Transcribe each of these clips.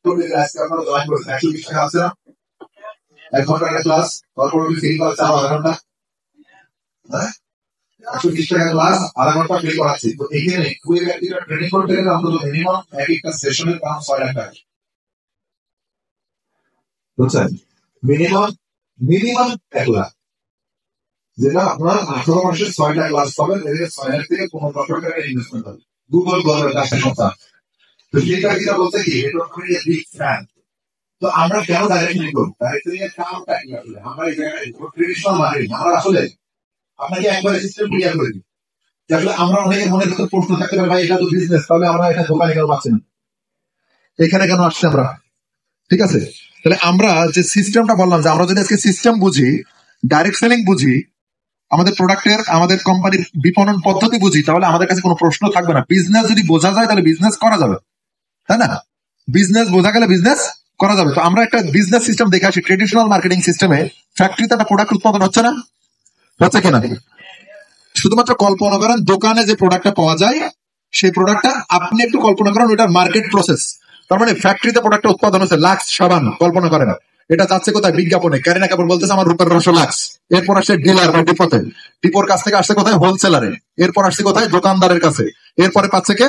আজকে আপনারা জয়েন করেছেন 120 টাকা আছে না, 1 ঘন্টার ক্লাস, তারপর ফ্রি ক্লাস আধা ঘন্টা, 120 টাকা ক্লাস আধা ঘন্টা ফ্রি করাচ্ছি। তো এখানে ওই ব্যক্তিরা ট্রেনিং করতে গেলে অন্তত মিনিমাম এক একটা সেশনের দাম 6 লাখ টাকা, বুঝছেন? মিনিমাম 1 লাখ, যেটা আপনার 18 মাসের 6টা ক্লাস পাবেন, এদের 6 লাখ থেকে 15 লক্ষ টাকা ইনভেস্টমেন্ট হবে। গুগল গভর্নমেন্ট কাজটা কথা। তো সেটা যেটা বলতে কি, এটা হচ্ছে বিগ ফ্যান। তো আমরা কেন ডাইরেক্টলি করব? ডাইরেক্টলি এর কারণটা কি আসলে? আমরা এই জায়গায় ট্রেডিশনাল মার্কেটিং, আমরা আসলে আপনাকে একবার সিস্টেম ক্লিয়ার করে দিই। আসলে আমরা অনেকে মনে করতে প্রশ্ন থাকতে পারে, ভাই এটা তো বিজনেস, তাহলে আমরা এটা দোকানে কেন পাচ্ছি না, এখানে কেন আসছে আমরা? ঠিক আছে, তাহলে আমরা যে সিস্টেমটা বললাম, যে আমরা যদি আজকে সিস্টেম বুঝি, ডাইরেক্ট সেলিং বুঝি, আমাদের প্রোডাক্টের, আমাদের কোম্পানির বিপণন পদ্ধতি বুঝি, তাহলে আমাদের কাছে কোনো প্রশ্ন থাকবে না। বিজনেস যদি বোঝা যায় তাহলে বিজনেস করা যাবে, তাই না? বিজনেস বোঝা গেলে বিজনেস করা যাবে। তো আমরা একটা বিজনেস সিস্টেম দেখে আসি। ট্রেডিশনাল মার্কেটিং সিস্টেমে ফ্যাক্টরিতে একটা প্রোডাক্ট উৎপাদন হচ্ছে না, হচ্ছে কিনা? শুধুমাত্র কল্পনা করেন, দোকানে যে প্রোডাক্টটা পাওয়া যায় সেই প্রোডাক্টটা আপনি একটু কল্পনা করেন, ওটার মার্কেট প্রসেস। তার মানে ফ্যাক্টরিতে প্রোডাক্টটা উৎপাদন হচ্ছে, লাক্স সাবান কল্পনা করেন, এটা যাচ্ছে কোথায়? বিজ্ঞাপনে। কারিনা কাপুর বলতেছে আমার রূপের রস লাক্স, এরপর আসছে ডিলার বা ডিপোতে, ডিপোর কাছ থেকে আসছে কোথায়? হোলসেলারে, এরপর আসছে কোথায়? দোকানদারের কাছে, এরপরে পাচ্ছে কে?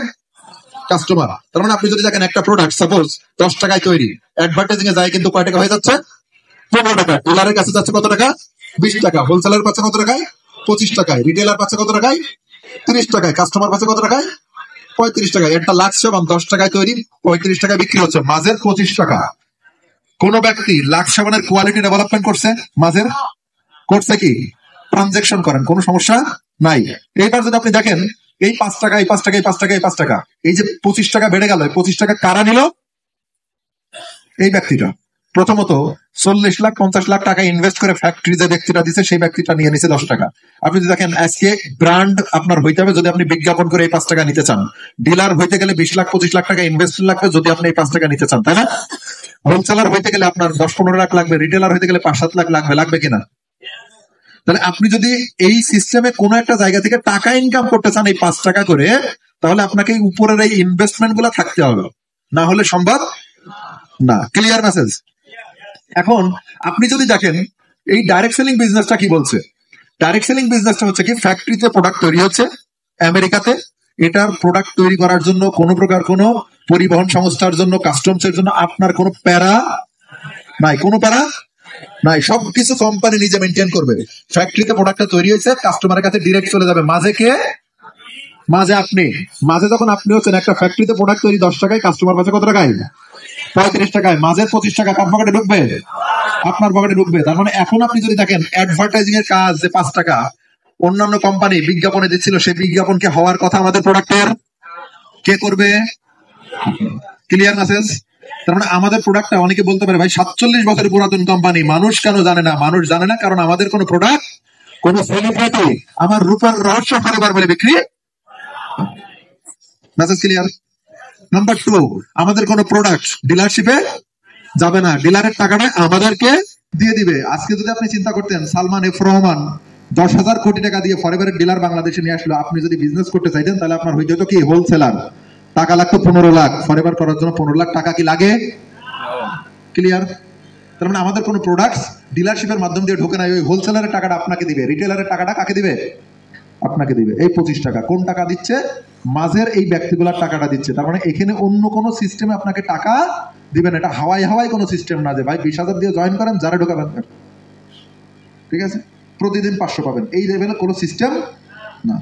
কাস্টমার। তার মানে আপনি যদি দেখেন একটা প্রোডাক্ট সাপোজ 10 টাকায় তৈরি, অ্যাডভার্টাইজিং এ যায় কিন্তু কয় টাকা হয়ে যাচ্ছে? 15 টাকা। ডিলারের কাছে যাচ্ছে কত টাকা? 20 টাকা। হোলসেলার পাচ্ছে কত টাকায়? 25 টাকায়। রিটেলার পাচ্ছে কত টাকায়? 30 টাকায়। কাস্টমার পাচ্ছে কত টাকায়? 35 টাকায়। একটা লাক্স সাবান 10 টাকায় তৈরি, 35 টাকায় বিক্রি হচ্ছে, মাঝের 25 টাকা। কোন ব্যক্তি লাক্স সাবানের কোয়ালিটি ডেভেলপমেন্ট করছে? মাঝের করছে কি? ট্রানজাকশন করেন, কোনো সমস্যা নাই। এইবার যদি আপনি দেখেন এই 5 টাকা, এই 5 টাকা, এই 5 টাকা, এই 5 টাকা, এই যে 25 টাকা বেড়ে গেল, 25 টাকা কারা নিল? এই ব্যক্তিটা। প্রথমত 40 লাখ 50 লাখ টাকা ইনভেস্ট করে ফ্যাক্টরি যে ব্যক্তিটা দিচ্ছে, সেই ব্যক্তিটা নিয়ে নিছে 10 টাকা। আপনি যদি দেখেন আজকে ব্র্যান্ড আপনার হইতে হবে যদি আপনি বিজ্ঞাপন করে এই 5 টাকা নিতে চান। ডিলার হইতে গেলে 20 লাখ 25 লাখ টাকা ইনভেস্ট লাগবে যদি আপনি এই 5 টাকা নিতে চান, তাই না? হোলসেলার হইতে গেলে আপনার 10-15 লাখ লাগবে, রিটেলার হইতে গেলে 5-7 লাখ লাগবে কিনা? তাহলে আপনি যদি এই সিস্টেমে কোন একটা জায়গা থেকে টাকা ইনকাম করতে চান এই 5 টাকা করে, তাহলে আপনাকে উপরের এই ইনভেস্টমেন্ট গুলা থাকতে হবে, না হলে সম্ভব না। Clear message? এখন আপনি যদি দেখেন এই ডাইরেক্ট সেলিং বিজনেসটা কি বলছে, ডাইরেক্ট সেলিং বিজনেসটা হচ্ছে কি, ফ্যাক্টরিতে প্রোডাক্ট তৈরি হচ্ছে আমেরিকাতে, এটার প্রোডাক্ট তৈরি করার জন্য কোনো প্রকার কোনো পরিবহন সংস্থার জন্য, কাস্টমসের জন্য আপনার কোনো প্যারা নাই, কোনো প্যারা নাই, সবকিছু কোম্পানি নিজে মেনটেন করবে। ফ্যাক্টরিতে প্রোডাক্টটা তৈরি হয়েছে, কাস্টমারের কাছে ডিরেক্ট চলে যাবে। মাঝে কে? মাঝে আপনি। মাঝে যখন আপনি হচ্ছেন, একটা ফ্যাক্টরিতে প্রোডাক্ট তৈরি 10 টাকায়, কাস্টমার পাচ্ছে কত টাকায়? 35 টাকায়। মাঝের 25 টাকা কার পকেটে ঢুকবে? আপনার পকেটে ঢুকবে। তার মানে এখন আপনি যদি দেখেন অ্যাডভার্টাইজিং এর কাজ যে 5 টাকা অন্যান্য কোম্পানি বিজ্ঞাপনে দিচ্ছিল, সেই বিজ্ঞাপনকে হওয়ার কথা আমাদের প্রোডাক্টের কে করবে? Clear message? তার মানে আমাদের প্রোডাক্টটা, অনেকে বলতে পারে ভাই 47 বছরের পুরাতন কোম্পানি, মানুষ কেন জানে না? মানুষ জানে না কারণ আমাদের কোন প্রোডাক্ট, কোন সেলিব্রিটি আমার রূপের রহস্য ফারবার বলে বিক্রি। Message clear? নাম্বার 2, আমাদের কোন প্রোডাক্ট ডিলারশিপে যাবে না, ডিলারের টাকাটা আমাদেরকে দিয়ে দিবে। আজকে যদি আপনি চিন্তা করতেন সালমান এফ রহমান 10,000 কোটি টাকা দিয়ে ফরএভারের ডিলার বাংলাদেশে নিয়ে আসলো, আপনি যদি বিজনেস করতে চাইতেন তাহলে আপনার হয়ে যেত কি হোলসেলার, টাকা লাগতো 15 লাখ, ফরএভার করার জন্য 15 লাখ টাকা কি লাগে? ক্লিয়ার? তার মানে আমাদের কোন প্রোডাক্টস ডিলারশিপের মাধ্যম দিয়ে ঢোকে না, ওই হোলসেলারের টাকাটা আপনাকে দিবে, রিটেলারের টাকাটা কাকে দিবে? আপনাকে দিবে। এই 25 টাকা কোন টাকা দিচ্ছে? মাঝের এই ব্যক্তিগুলোর টাকাটা দিচ্ছে। তার মানে এখানে অন্য কোন সিস্টেমে আপনাকে টাকা দিবেন, এটা হাওয়াই হাওয়াই কোনো সিস্টেম না যে ভাই 20,000 দিয়ে জয়েন করেন, যারা ঢোকাবেন, ঠিক আছে, প্রতিদিন 500 পাবেন, এই লেভেলে কোনো সিস্টেম না।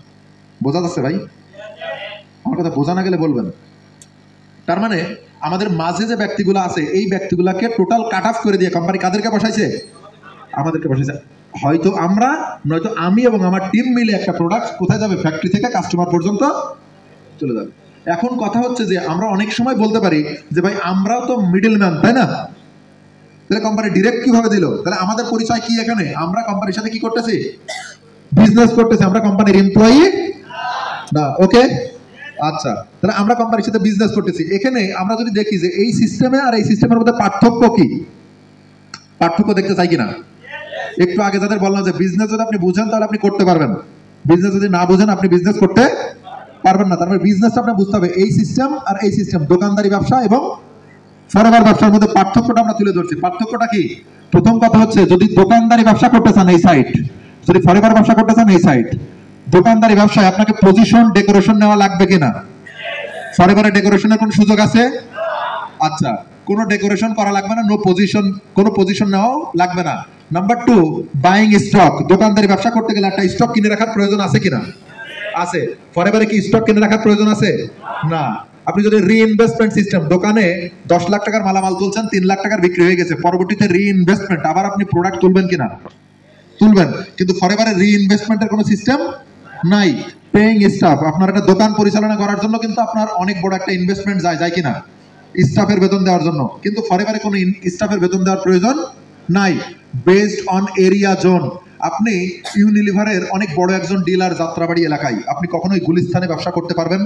বোঝা যাচ্ছে ভাই? আমার কথা বোঝা না গেলে বলবেন। তার মানে আমাদের মাঝে যে ব্যক্তিগুলো আছে, এই ব্যক্তিগুলোকে টোটাল কাট অফ করে দিয়ে কোম্পানি কাদেরকে বসাইছে? আমাদেরকে বসাইছে। হয়তো আমরা, নয়তো আমি এবং আমার টিম মিলে একটা প্রোডাক্ট কোথায় যাবে? ফ্যাক্টরি থেকে কাস্টমার পর্যন্ত চলে যাবে। এখন কথা হচ্ছে যে আমরা অনেক সময় বলতে পারি যে ভাই আমরাও তো মিডলম্যান, তাই না? তাহলে কোম্পানি ডিরেক্ট কিভাবে দিল? তাহলে আমাদের পরিচয় কি এখানে? আমরা কোম্পানির সাথে কি করতেছি? বিজনেস করতেছি, আমরা কোম্পানির এমপ্লয়ি না। ওকে, আচ্ছা, তাহলে আমরা কোম্পানির সাথে বিজনেস করতেছি। এখানে আমরা যদি দেখি যে এই সিস্টেমে আর এই সিস্টেমের মধ্যে পার্থক্য কি, পার্থক্য দেখতে চাই কিনা? একটু আগে যাদের বললাম যে বিজনেস যদি আপনি বুঝেন তাহলে আপনি করতে পারবেন, বিজনেস যদি না বুঝেন আপনি বিজনেস করতে পারবেন না। তার মানে বিজনেস আপনি বুঝতে হবে এই সিস্টেম আর এই সিস্টেম, দোকানদারি ব্যবসা এবং ফরএভার ব্যবসার মধ্যে পার্থক্যটা আমরা তুলে ধরছি। পার্থক্যটা কি? প্রথম কথা হচ্ছে, যদি দোকানদারি ব্যবসা করতে চান এই সাইট, যদি ফরএভার ব্যবসা করতে চান এই সাইট, দোকানদারি ব্যবসায় আপনাকে পজিশন ডেকোরেশন নেওয়া লাগবে কিনা? ফরএভারে ডেকোরেশনের কোন সুযোগ আছে? আচ্ছা, কোনো ডেকোরেশন করা লাগবে না, নো পজিশন, কোনো পজিশন নেওয়াও লাগবে না। Number 2, buying stock. দোকানদারি ব্যবসা করতে গেলে একটা স্টক কিনে রাখার প্রয়োজন আছে কিনা? আছে। ফরএভারে কি স্টক কিনে রাখার প্রয়োজন আছে? না। আপনি যদি রিইনভেস্টমেন্ট সিস্টেম, দোকানে 10 লাখ টাকার মালামাল তুলছেন, 3 লাখ টাকার বিক্রি হয়ে গেছে, পরবর্তীতে রিইনভেস্টমেন্ট, আবার আপনি প্রোডাক্ট তুলবেন কিনা? তুলবেন। কিন্তু ফরএভারে রিইনভেস্টমেন্টের কোনো সিস্টেম নাই। পেইং স্টাফ, আপনার একটা দোকান পরিচালনা করার জন্য কিন্তু আপনার অনেক বড় একটা ইনভেস্টমেন্ট যায় কিনা? স্টাফের বেতন দেওয়ার জন্য। কিন্তু ফরএভারে কোনো স্টাফের বেতন দেওয়ার প্রয়োজন নাই। বেসড অন এরিয়া জোন, আপনি ইউনিলিভারের অনেক বড় একজন ডিলার যাত্রাবাড়ি এলাকায়, আপনি কখনোই গুলিস্তানে ব্যবসা করতে পারবেন?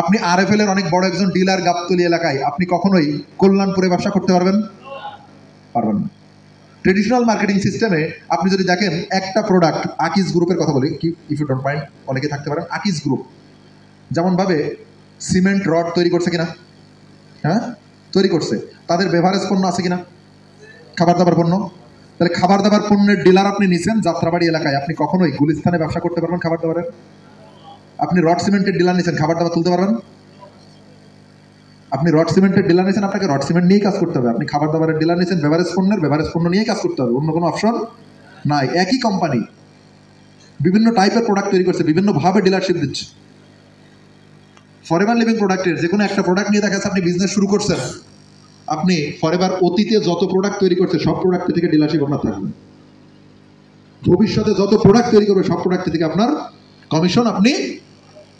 আপনি আরএফএল এর অনেক বড় একজন ডিলার গাবতলী এলাকায়, আপনি কখনোই কল্যাণপুরে ব্যবসা করতে পারবেন? পারবেন না। ট্রেডিশনাল মার্কেটিং সিস্টেমে আপনি যদি দেখেন, একটা প্রোডাক্ট, আকিজ গ্রুপের কথা বলি, কি ইফ ইউ ডোন্ট মাইন্ড, অনেকে থাকতে পারেন। আকিজ গ্রুপ যেমন ভাবে সিমেন্ট রড তৈরি করছে কিনা? হ্যাঁ, তৈরি করছে। তাদের বেভারেজ পণ্য আছে কিনা? খাবার দাবার পণ্য। তাহলে খাবার দাবার পণ্যের ডিলার আপনি নিছেন যাত্রাবাড়ি এলাকায়, আপনি কখনোই গুলিস্তানে ব্যবসা করতে পারবেন খাবার দাবারের? আপনি রড সিমেন্টের ডিলার নিছেন, খাবার দাবার তুলতে পারবেন? আপনি রড সিমেন্টের ডিলার নিছেন, আপনাকে রড সিমেন্ট নিয়েই কাজ করতে হবে। আপনি খাবার দাবারের ডিলার নিছেন, বেভারেজ পণ্য নিয়েই কাজ করতে হবে, অন্য কোনো অপশন নাই। একই কোম্পানি বিভিন্ন টাইপের প্রোডাক্ট তৈরি করছে, বিভিন্নভাবে ডিলারশিপ দিচ্ছে। ফরএভার লিভিং প্রোডাক্টের যে কোনো একটা প্রোডাক্ট নিয়ে দেখা যাচ্ছে আপনি বিজনেস শুরু করছেন, আপনি ফরএভার অতীতে যত প্রোডাক্ট তৈরি করছে সব প্রোডাক্ট থেকে ডিলারশিপ আপনার থাকবে। ভবিষ্যতে যত প্রোডাক্ট তৈরি করবে সব প্রোডাক্ট থেকে আপনার কমিশন আপনি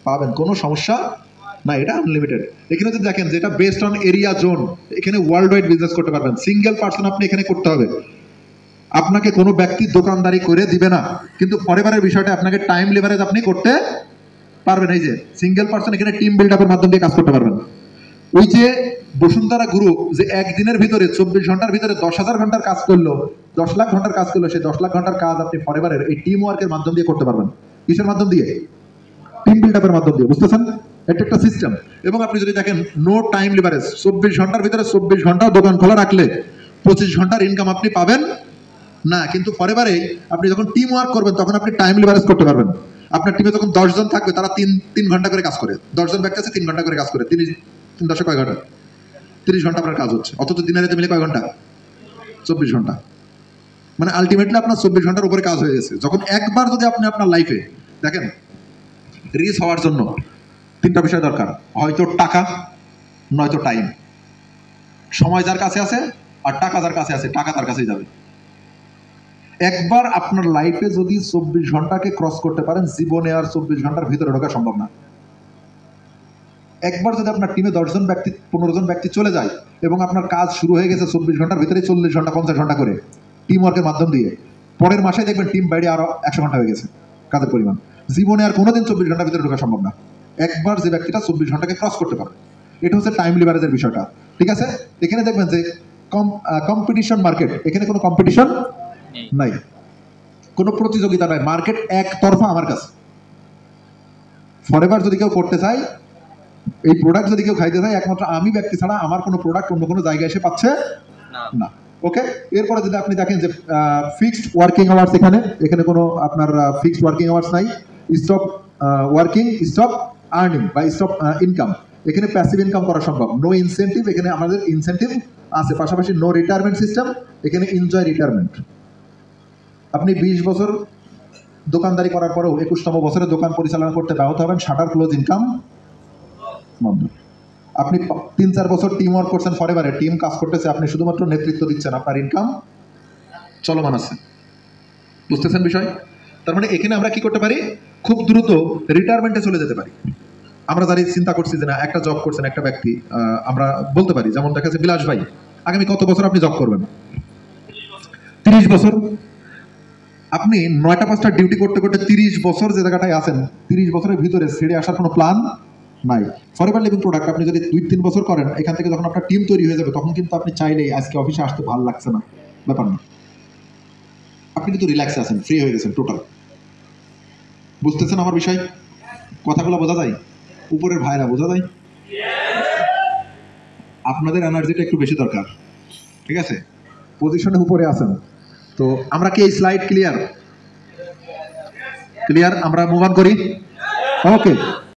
পাবেন, কোনো সমস্যা না, এটা আনলিমিটেড। এখানে যদি দেখেন যে এটা বেসড অন এরিয়া জোন, এখানে ওয়ার্ল্ড ওয়াইড বিজনেস করতে পারবেন। সিঙ্গেল পার্সন আপনি এখানে করতে হবে, আপনাকে কোনো ব্যক্তি দোকানদারি করে দিবে না। কিন্তু ফরএভারের বিষয়টা আপনাকে টাইম লেভারেজ আপনি করতে পারবেন। এই যে সিঙ্গেল পার্সন এখানে টিম বিল্ড আপের মাধ্যম দিয়ে কাজ করতে পারবেন। ওই যে বসুন্ধরা গ্রুপ যে একদিনের ভিতরে 24 ঘন্টার ভিতরে 10,000 ঘন্টার কাজ করলো, 10 লাখ ঘন্টার কাজ করলো, সেই 10 লাখ ঘন্টার কাজ আপনি ফরএভারের এই টিম ওয়ার্কের মাধ্যম দিয়ে করতে পারবেন। কিসের মাধ্যম দিয়ে? টিম বিল্ড আপের মাধ্যম দিয়ে। বুঝতেছেন? এটা একটা সিস্টেম। এবং আপনি যদি দেখেন নো টাইম লিভারেজ, 24 ঘন্টার ভিতরে 24 ঘন্টা দোকান খোলা রাখলে 25 ঘন্টার ইনকাম আপনি পাবেন না। কিন্তু ফরএভারে আপনি যখন টিম ওয়ার্ক করবেন তখন আপনি টাইম লিভারেজ করতে পারবেন। আপনার টিমে যখন 10 জন থাকবে, তারা 3 ঘন্টা করে কাজ করে, 10 জন ব্যক্তি আছে 3 ঘন্টা করে কাজ করে, 3 দশে কয় ঘন্টা? 30 ঘন্টা আপনার কাজ হচ্ছে। অথচ দিনের রাতে মিলে কয় ঘন্টা? 24 ঘন্টা। মানে আলটিমেটলি আপনার 24 ঘন্টার উপরে কাজ হয়ে গেছে। যখন একবার যদি আপনি আপনার লাইফে দেখেন, রিচ হওয়ার জন্য 3টা বিষয় দরকার, হয়তো টাকা, নয়তো টাইম। সময় যার কাছে আছে আর টাকা যার কাছে আছে, টাকা তার কাছেই যাবে। একবার আপনার লাইফে যদি 24 ঘন্টাকে ক্রস করতে পারেন, জীবনে আর 24 ঘন্টার ভিতরে ঢোকা সম্ভব না। একবার যদি আপনার টিমে 10 জন ব্যক্তি, 15 জন ব্যক্তি চলে যায় এবং আপনার কাজ শুরু হয়ে গেছে 24 ঘন্টার ভিতরে 40 ঘন্টা 50 ঘন্টা করে টিম ওয়ার্কের মাধ্যম দিয়ে, পরের মাসে দেখবেন টিম বাইরে আরো 100 ঘন্টা হয়ে গেছে কাজের পরিমাণ। জীবনে আর কোনোদিন 24 ঘন্টার ভিতরে ঢোকা সম্ভব না। একবার যে ব্যক্তিটা 24 ঘন্টাকে ক্রস করতে পারে, এটা হচ্ছে টাইম লিভারেজের বিষয়টা। ঠিক আছে? এখানে দেখবেন যে কম্পিটিশন মার্কেট, এখানে কোনো কম্পিটিশন নাই, কোনো প্রতিযোগিতা নাই, মার্কেট একতরফা আমার কাছে। ফরএভার যদি কেউ করতে চায়, এই প্রোডাক্ট যদি কেউ খাইতে চায়, একমাত্র আমি ব্যক্তি ছাড়া আমার কোনো প্রোডাক্ট অন্য কোনো জায়গায় এসে পাচ্ছে না। ওকে, এরপরে যদি আপনি দেখেন যে ফিক্সড ওয়ার্কিং আওয়ার্স, এখানে কোনো আপনার ফিক্সড ওয়ার্কিং আওয়ার্স নাই। স্টপ ওয়ার্কিং, স্টপ আর্নিং বা স্টপ ইনকাম, এখানে প্যাসিভ ইনকাম করা সম্ভব। নো ইনসেন্টিভ, এখানে আমাদের ইনসেন্টিভ আছে। পাশাপাশি নো রিটায়ারমেন্ট সিস্টেম, এখানে এনজয় রিটায়ারমেন্ট। আপনি 20 বছর দোকানদারি করার পরেও 21তম বছরে দোকান পরিচালনা করতে ব্যাহত হবেন, শাটার ক্লোজ, ইনকাম বন্ধ। আপনি 3-4 বছর টিম ওয়ার্ক করছেন ফরএভারে, টিম কাজ করতেছে, আপনি শুধুমাত্র নেতৃত্ব দিচ্ছেন, আপনার ইনকাম চলমান আছে। বুঝতেছেন বিষয়? তার মানে এখানে আমরা কি করতে পারি? খুব দ্রুত রিটায়ারমেন্টে চলে যেতে পারি। আমরা যারা চিন্তা করছি যে না, একটা জব করছেন একটা ব্যক্তি, আমরা বলতে পারি, যেমন দেখা যাচ্ছে বিলাস ভাই, আগামী কত বছর আপনি জব করবেন? 30 বছর। আপনি 9টা 5টা ডিউটি করতে করতে 30 বছর যে জায়গাটায় আছেন, 30 বছরের ভিতরে ছেড়ে আসার কোনো প্ল্যান নাই। ফরএভার লিভিং প্রোডাক্ট আপনি যদি 2-3 বছর করেন, এখান থেকে যখন আপনার টিম তৈরি হয়ে যাবে, তখন কিন্তু আপনি চাইলেই আজকে অফিসে আসতে ভালো লাগছে না, ব্যাপার না, আপনি কিন্তু রিল্যাক্সে আছেন, ফ্রি হয়ে গেছেন টোটাল। বুঝতেছেন আমার বিষয়? কথাগুলো বোঝা যায়? উপরের ভাইরা বোঝা যায়? আপনাদের এনার্জিটা একটু বেশি দরকার, ঠিক আছে? পজিশনে উপরে আছেন তো আমরা কি এই স্লাইড ক্লিয়ার? আমরা মুভ অন করি। ওকে।